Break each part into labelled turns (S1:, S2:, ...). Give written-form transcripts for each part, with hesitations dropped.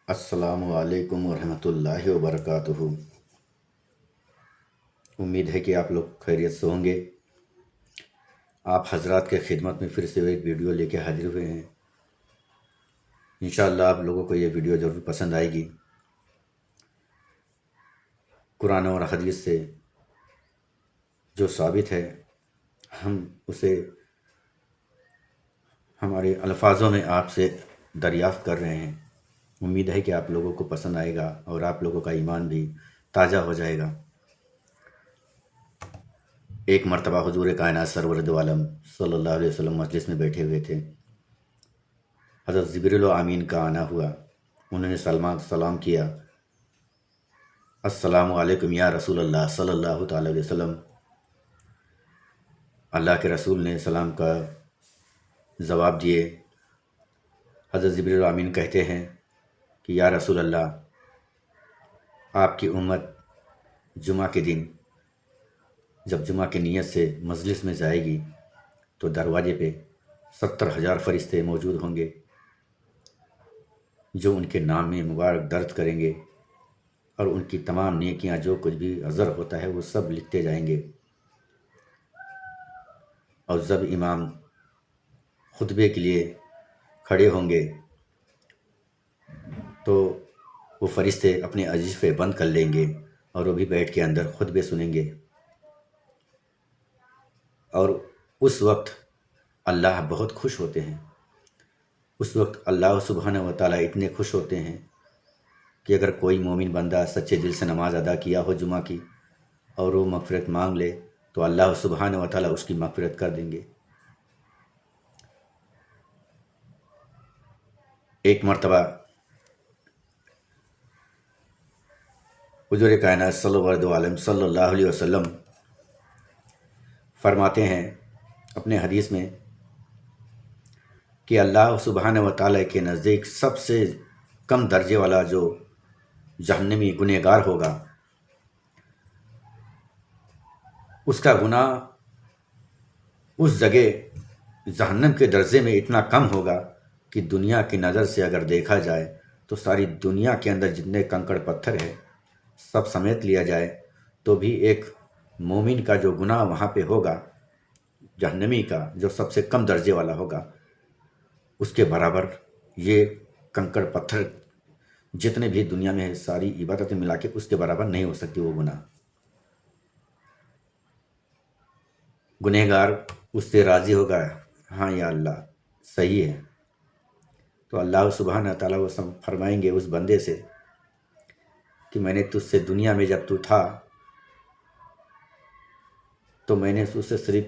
S1: السلام علیکم ورحمۃ اللہ وبرکاتہ۔ امید ہے کہ آپ لوگ خیریت سے ہوں گے۔ آپ حضرات کے خدمت میں پھر سے ایک ویڈیو لے کے حاضر ہوئے ہیں۔ انشاءاللہ آپ لوگوں کو یہ ویڈیو ضرور پسند آئے گی۔ قرآن اور حدیث سے جو ثابت ہے ہم اسے ہمارے الفاظوں میں آپ سے دریافت کر رہے ہیں۔ امید ہے کہ آپ لوگوں کو پسند آئے گا اور آپ لوگوں کا ایمان بھی تازہ ہو جائے گا۔ ایک مرتبہ حضور کائنات سرور دو عالم صلی اللہ علیہ وسلم مجلس میں بیٹھے ہوئے تھے۔ حضرت جبریل و امین کا آنا ہوا۔ انہوں نے سلام کیا، السلام علیکم یا رسول اللہ صلی اللہ تعالی علیہ وسلم۔ اللہ کے رسول نے سلام کا جواب دیے۔ حضرت جبریل و امین کہتے ہیں کہ یا رسول اللہ، آپ کی امت جمعہ کے دن جب جمعہ کی نیت سے مجلس میں جائے گی تو دروازے پہ 70,000 فرشتے موجود ہوں گے جو ان کے نام میں مبارک درج کریں گے اور ان کی تمام نیکیاں جو کچھ بھی عذر ہوتا ہے وہ سب لکھتے جائیں گے۔ اور جب امام خطبے کے لیے کھڑے ہوں گے تو وہ فرشتے اپنے وظیفے بند کر لیں گے اور وہ بھی بیٹھ کے اندر خطبے سنیں گے۔ اور اس وقت اللہ بہت خوش ہوتے ہیں۔ اس وقت اللہ سبحانہ و تعالیٰ اتنے خوش ہوتے ہیں کہ اگر کوئی مومن بندہ سچے دل سے نماز ادا کیا ہو جمعہ کی اور وہ مغفرت مانگ لے تو اللہ سبحانہ و تعالیٰ اس کی مغفرت کر دیں گے۔ ایک مرتبہ حضور کائنات صلی اللہ علیہ وسلم فرماتے ہیں اپنے حدیث میں کہ اللہ سبحانہ و تعالیٰ کے نزدیک سب سے کم درجے والا جو جہنمی گنہگار ہوگا اس کا گناہ اس جگہ جہنم کے درجے میں اتنا کم ہوگا کہ دنیا کی نظر سے اگر دیکھا جائے تو ساری دنیا کے اندر جتنے کنکڑ پتھر ہے سب سمیت لیا جائے تو بھی ایک مومن کا جو گناہ وہاں پہ ہوگا جہنمی کا جو سب سے کم درجے والا ہوگا اس کے برابر یہ کنکڑ پتھر جتنے بھی دنیا میں ساری عبادتیں ملا کے اس کے برابر نہیں ہو سکتی وہ گناہ۔ گنہگار اس سے راضی ہوگا، ہاں یا اللہ صحیح ہے، تو اللہ سبحانہ تعالیٰ وہ فرمائیں گے اس بندے سے کہ میں نے تجھ سے دنیا میں جب تو تھا تو میں نے اس سے صرف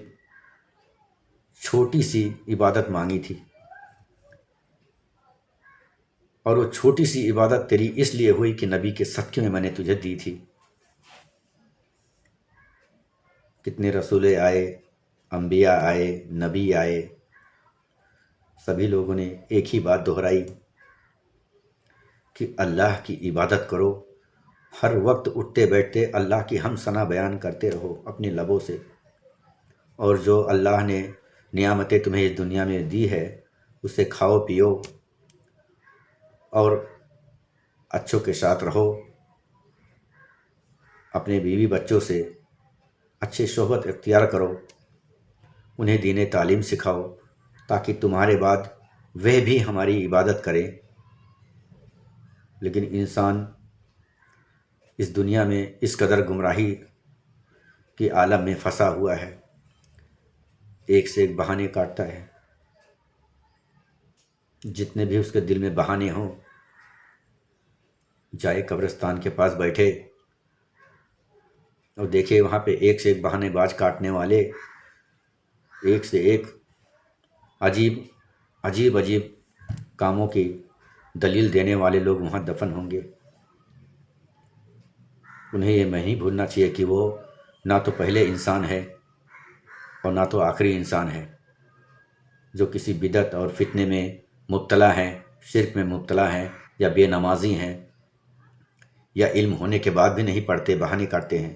S1: چھوٹی سی عبادت مانگی تھی اور وہ چھوٹی سی عبادت تیری اس لیے ہوئی کہ نبی کے صدقے میں نے تجھے دی تھی۔ کتنے رسول آئے، انبیاء آئے، نبی آئے، سبھی لوگوں نے ایک ہی بات دہرائی کہ اللہ کی عبادت کرو، ہر وقت اٹھتے بیٹھتے اللہ کی حمد ثنا بیان کرتے رہو اپنے لبوں سے، اور جو اللہ نے نعمتیں تمہیں اس دنیا میں دی ہے اسے کھاؤ پیو اور اچھوں کے ساتھ رہو، اپنے بیوی بچوں سے اچھے صحبت اختیار کرو، انہیں دین تعلیم سکھاؤ تاکہ تمہارے بعد وہ بھی ہماری عبادت کریں۔ لیکن انسان اس دنیا میں اس قدر گمراہی کے عالم میں پھنسا ہوا ہے، ایک سے ایک بہانے کاٹتا ہے، جتنے بھی اس کے دل میں بہانے ہوں جائے قبرستان کے پاس بیٹھے اور دیکھے وہاں پہ ایک سے ایک بہانے باز کاٹنے والے، ایک سے ایک عجیب کاموں کی دلیل دینے والے لوگ وہاں دفن ہوں گے۔ انہیں یہ نہیں بھولنا چاہیے کہ وہ نہ تو پہلے انسان ہے اور نہ تو آخری انسان ہے، جو کسی بدعت اور فتنے میں مبتلا ہیں، شرک میں مبتلا ہیں، یا بے نمازی ہیں، یا علم ہونے کے بعد بھی نہیں پڑھتے، بہانے کاٹتے ہیں۔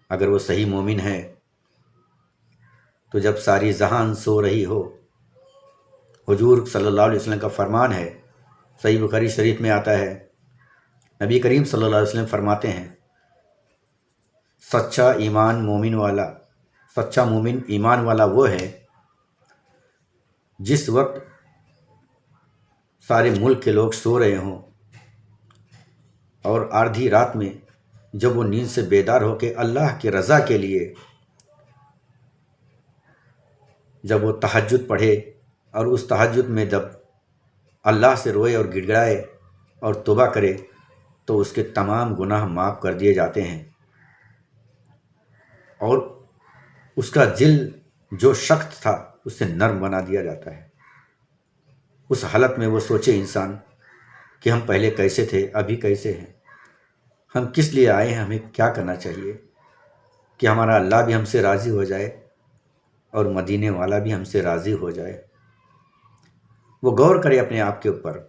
S1: اگر وہ صحیح مومن ہے تو جب ساری جہان سو رہی ہو، حضور صلی اللہ علیہ وسلم کا فرمان ہے صحیح بخاری شریف میں آتا ہے، نبی کریم صلی اللہ علیہ وسلم فرماتے ہیں، سچا مومن ایمان والا وہ ہے جس وقت سارے ملک کے لوگ سو رہے ہوں اور آدھی رات میں جب وہ نیند سے بیدار ہو کے اللہ کی رضا کے لیے جب وہ تہجد پڑھے اور اس تہجد میں جب اللہ سے روئے اور گڑ گڑائے اور توبہ کرے تو اس کے تمام گناہ معاف کر دیے جاتے ہیں، اور اس کا دل جو سخت تھا اسے نرم بنا دیا جاتا ہے۔ اس حالت میں وہ سوچے انسان کہ ہم پہلے کیسے تھے، ابھی کیسے ہیں، ہم کس لیے آئے ہیں، ہمیں کیا کرنا چاہیے کہ ہمارا اللہ بھی ہم سے راضی ہو جائے اور مدینے والا بھی ہم سے راضی ہو جائے۔ وہ غور کرے اپنے آپ کے اوپر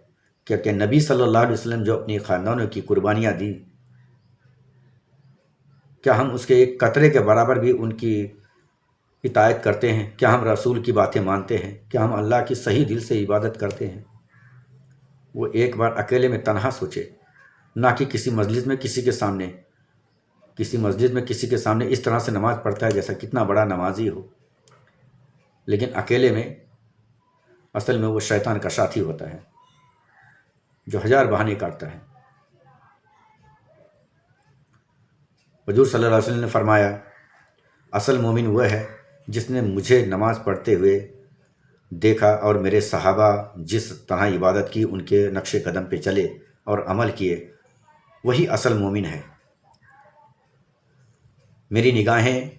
S1: کہ نبی صلی اللہ علیہ وسلم جو اپنی خاندانوں کی قربانیاں دیں، کیا ہم اس کے ایک قطرے کے برابر بھی ان کی اطاعت کرتے ہیں؟ کیا ہم رسول کی باتیں مانتے ہیں؟ کیا ہم اللہ کی صحیح دل سے عبادت کرتے ہیں؟ وہ ایک بار اکیلے میں تنہا سوچے، نہ کہ کسی مسجد میں کسی کے سامنے اس طرح سے نماز پڑھتا ہے جیسا کتنا بڑا نمازی ہو، لیکن اکیلے میں اصل میں وہ شیطان کا ساتھی ہوتا ہے جو ہزار بہانے کاٹتا ہے۔ حضور صلی اللہ علیہ وسلم نے فرمایا، اصل مومن وہ ہے جس نے مجھے نماز پڑھتے ہوئے دیکھا اور میرے صحابہ جس طرح عبادت کی ان کے نقش قدم پہ چلے اور عمل کیے، وہی اصل مومن ہے۔ میری نگاہیں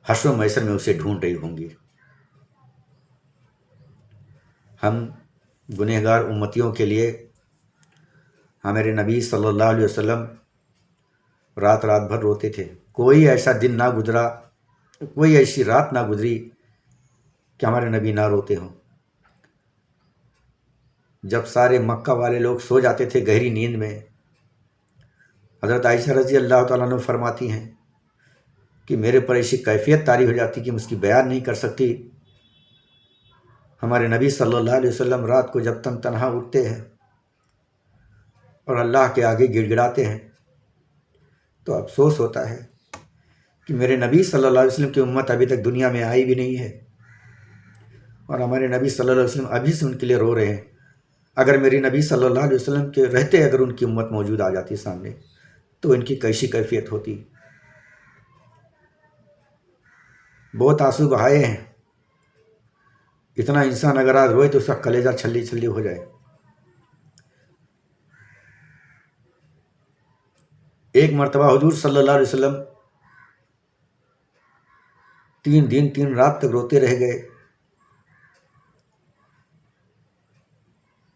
S1: حشر و محشر میں اسے ڈھونڈ رہی ہوں گی۔ ہم گنہگار امتیوں کے لیے ہمارے نبی صلی اللہ علیہ وسلم رات بھر روتے تھے۔ کوئی ایسا دن نہ گزرا، کوئی ایسی رات نہ گزری کہ ہمارے نبی نہ روتے ہوں۔ جب سارے مکہ والے لوگ سو جاتے تھے گہری نیند میں، حضرت عائشہ رضی اللہ تعالیٰ عنہ فرماتی ہیں کہ میرے پر ایسی کیفیت طاری ہو جاتی کہ میں اس کی بیان نہیں کر سکتی۔ ہمارے نبی صلی اللہ علیہ وسلم رات کو جب تنہا اٹھتے ہیں اور اللہ کے آگے گڑ گڑاتے ہیں تو افسوس ہوتا ہے کہ میرے نبی صلی اللہ علیہ وسلم کی امت ابھی تک دنیا میں آئی بھی نہیں ہے، اور ہمارے نبی صلی اللہ علیہ وسلم ابھی سے ان کے لیے رو رہے ہیں۔ اگر میری نبی صلی اللہ علیہ وسلم کے رہتے اگر ان کی امت موجود آ جاتی سامنے تو ان کی کیسی کیفیت ہوتی۔ بہت آنسو بہائے ہیں۔ اتنا انسان اگر آج روئے تو اس کا کلیجہ چھلی چھلی ہو جائے۔ ایک مرتبہ حضور صلی اللہ علیہ وسلم 3 دن 3 رات تک روتے رہ گئے۔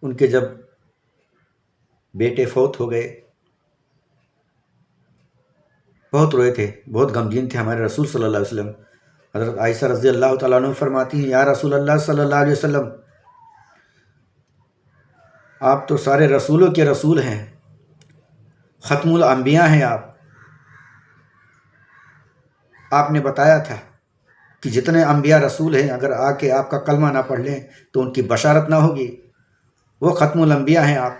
S1: ان کے جب بیٹے فوت ہو گئے، بہت روئے تھے، بہت غمگین تھے ہمارے رسول صلی اللہ علیہ وسلم۔ حضرت عائشہ رضی اللہ تعالیٰ عنہ فرماتی ہیں، یا رسول اللہ صلی اللہ علیہ وسلم، آپ تو سارے رسولوں کے رسول ہیں، ختم الانبیاء ہیں آپ نے بتایا تھا کہ جتنے انبیاء رسول ہیں اگر آ کے آپ کا کلمہ نہ پڑھ لیں تو ان کی بشارت نہ ہوگی۔ وہ ختم الانبیاء ہیں آپ،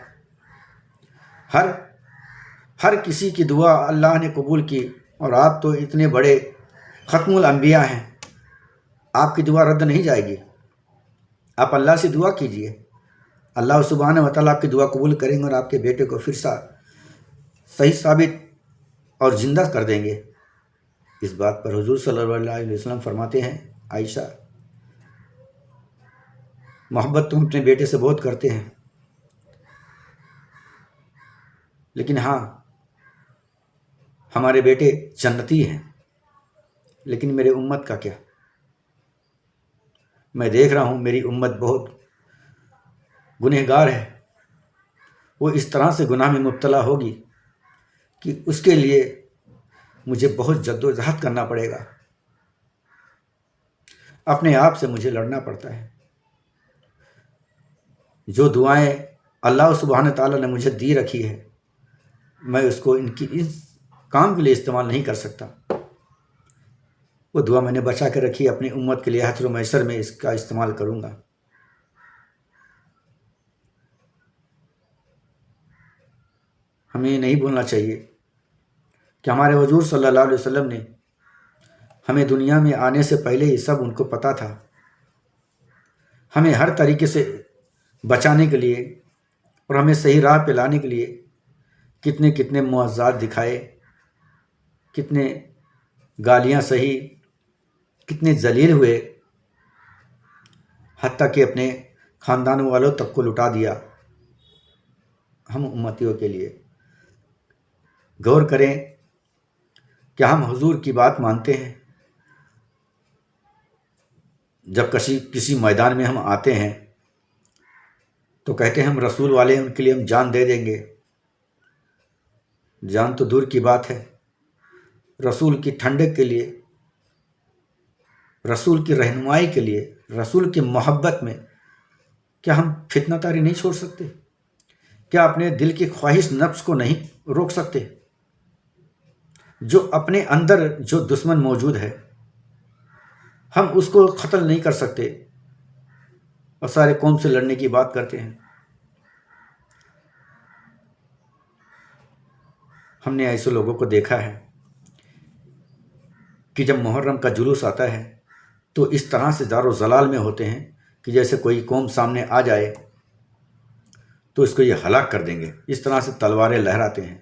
S1: ہر کسی کی دعا اللہ نے قبول کی، اور آپ تو اتنے بڑے ختم الانبیاء ہیں، آپ کی دعا رد نہیں جائے گی۔ آپ اللہ سے دعا کیجئے، اللہ سبحانہ و تعالیٰ آپ کی دعا قبول کریں گے اور آپ کے بیٹے کو پھر صحیح ثابت اور زندہ کر دیں گے۔ اس بات پر حضور صلی اللہ علیہ وسلم فرماتے ہیں، عائشہ محبت تم اپنے بیٹے سے بہت کرتے ہیں، لیکن ہاں ہمارے بیٹے جنتی ہیں، لیکن میرے امت کا کیا؟ میں دیکھ رہا ہوں میری امت بہت گنہگار ہے، وہ اس طرح سے گناہ میں مبتلا ہوگی کہ اس کے لیے مجھے بہت جد و جہد کرنا پڑے گا، اپنے آپ سے مجھے لڑنا پڑتا ہے۔ جو دعائیں اللہ سبحانہ تعالیٰ نے مجھے دی رکھی ہے میں اس کو اس کام کے لیے استعمال نہیں کر سکتا۔ وہ دعا میں نے بچا کے رکھی، اپنی امت کے لیے حشر و محشر میں اس کا استعمال کروں گا۔ ہمیں نہیں بھولنا چاہیے کہ ہمارے حضور صلی اللہ علیہ وسلم نے ہمیں دنیا میں آنے سے پہلے ہی سب ان کو پتہ تھا. ہمیں ہر طریقے سے بچانے کے لیے اور ہمیں صحیح راہ پہ لانے کے لیے کتنے کتنے معجزات دکھائے، کتنے گالیاں سہی، کتنے ذلیل ہوئے، حتیٰ کہ اپنے خاندان والوں تک کو لٹا دیا ہم امتیوں کے لیے. غور کریں کہ ہم حضور کی بات مانتے ہیں. جب کسی میدان میں ہم آتے ہیں تو کہتے ہیں ہم رسول والے ہیں، ان کے لیے ہم جان دے دیں گے. جان تو دور کی بات ہے، رسول کی ٹھنڈک کے لیے، رسول کی رہنمائی کے لیے، رسول کی محبت میں کیا ہم فتنہ طاری نہیں چھوڑ سکتے؟ کیا اپنے دل کی خواہش نفس کو نہیں روک سکتے؟ جو اپنے اندر جو دشمن موجود ہے ہم اس کو قتل نہیں کر سکتے اور سارے قوم سے لڑنے کی بات کرتے ہیں. ہم نے ایسے لوگوں کو دیکھا ہے کہ جب محرم کا جلوس آتا ہے تو اس طرح سے زار و زلال میں ہوتے ہیں کہ جیسے کوئی قوم سامنے آ جائے تو اس کو یہ ہلاک کر دیں گے، اس طرح سے تلواریں لہراتے ہیں.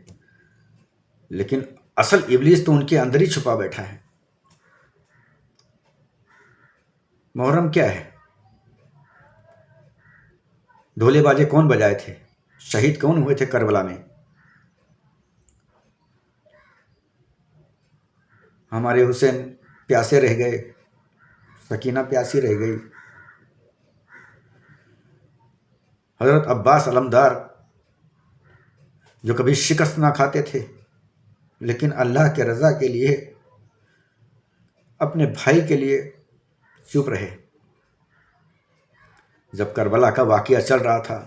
S1: لیکن اصل ابلیس تو ان کے اندر ہی چھپا بیٹھا ہے. محرم کیا ہے؟ ڈھولے باجے کون بجائے تھے؟ شہید کون ہوئے تھے کربلا میں؟ ہمارے حسین پیاسے رہ گئے، سکینہ پیاسی رہ گئی، حضرت عباس علمدار جو کبھی شکست نہ کھاتے تھے لیکن اللہ کے رضا کے لیے، اپنے بھائی کے لیے چپ رہے. جب کربلا کا واقعہ چل رہا تھا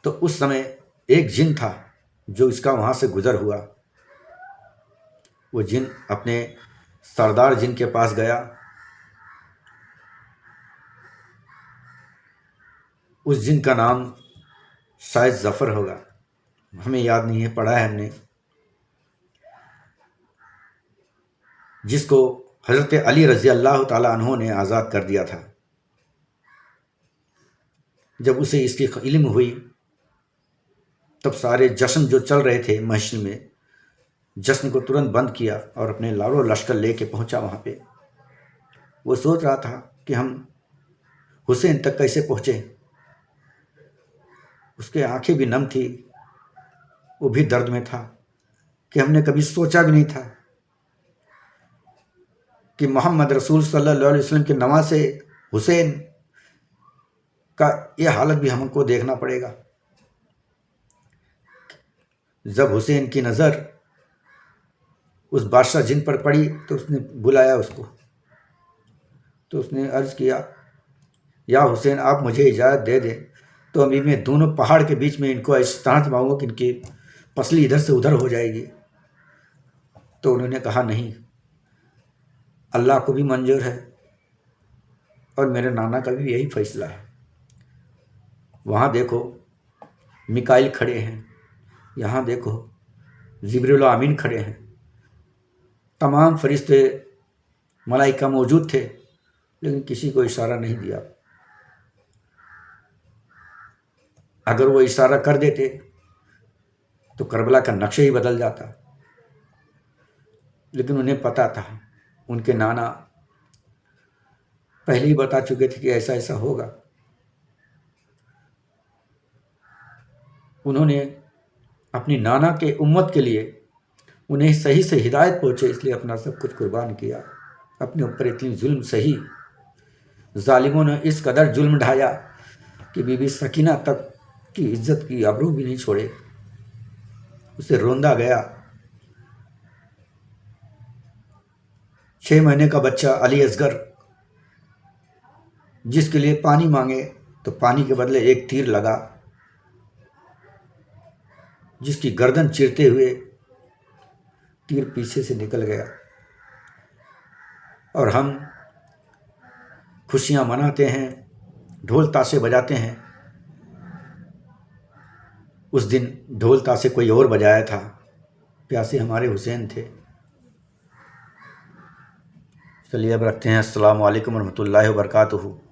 S1: تو اس سمے ایک جن تھا جو اس کا وہاں سے گزر ہوا. وہ جن اپنے سردار جن کے پاس گیا. اس جن کا نام شاید ظفر ہوگا، ہمیں یاد نہیں ہے، پڑھا ہے ہم نے، جس کو حضرت علی رضی اللہ تعالیٰ عنہ نے آزاد کر دیا تھا. جب اسے اس کی علم ہوئی تب سارے جشن جو چل رہے تھے محشر میں، جشن کو ترنت بند کیا اور اپنے لارو لشکر لے کے پہنچا وہاں پہ. وہ سوچ رہا تھا کہ ہم حسین تک کیسے پہنچے. اس کے آنکھیں بھی نم تھی، وہ بھی درد میں تھا کہ ہم نے کبھی سوچا بھی نہیں تھا کہ محمد رسول صلی اللہ علیہ وسلم کے نواسے حسین کا یہ حالت بھی ہم کو دیکھنا پڑے گا. جب حسین کی نظر اس بادشاہ جن پر پڑی تو اس نے بلایا اس کو، تو اس نے عرض کیا یا حسین آپ مجھے اجازت دے دیں تو ابھی میں دونوں پہاڑ کے بیچ میں ان کو اس طرح دباؤں گا کہ ان کی پسلی ادھر سے ادھر ہو جائے گی. تو انہوں نے کہا نہیں، اللہ کو بھی منظور ہے اور میرے نانا کا بھی یہی فیصلہ ہے. وہاں دیکھو میکائیل کھڑے ہیں، یہاں دیکھو جبریل و امین کھڑے ہیں، تمام فرشتے ملائکہ موجود تھے لیکن کسی کو اشارہ نہیں دیا. اگر وہ اشارہ کر دیتے تو کربلا کا نقشہ ہی بدل جاتا. لیکن انہیں پتہ تھا، ان کے نانا پہلے ہی بتا چکے تھے کہ ایسا ایسا ہوگا. انہوں نے اپنی نانا کے امت کے لیے انہیں صحیح سے ہدایت پہنچے اس لیے اپنا سب کچھ قربان کیا. اپنے اوپر اتنی ظلم سہی، ظالموں نے اس قدر ظلم ڈھایا کہ بی بی سکینہ تک کی عزت کی آبرو بھی نہیں چھوڑے، اسے روندا گیا. 6 مہینے کا بچہ علی اصغر جس کے لیے پانی مانگے تو پانی کے بدلے ایک تیر لگا، جس کی گردن چیرتے ہوئے تیر پیچھے سے نکل گیا. اور ہم خوشیاں مناتے ہیں، ڈھول تاشے بجاتے ہیں اس دن ڈھول تاسے کوئی اور بجایا تھا، پیاسے ہمارے حسین تھے۔ چلیے اب رکھتے ہیں۔ السلام علیکم ورحمۃ اللہ وبرکاتہ۔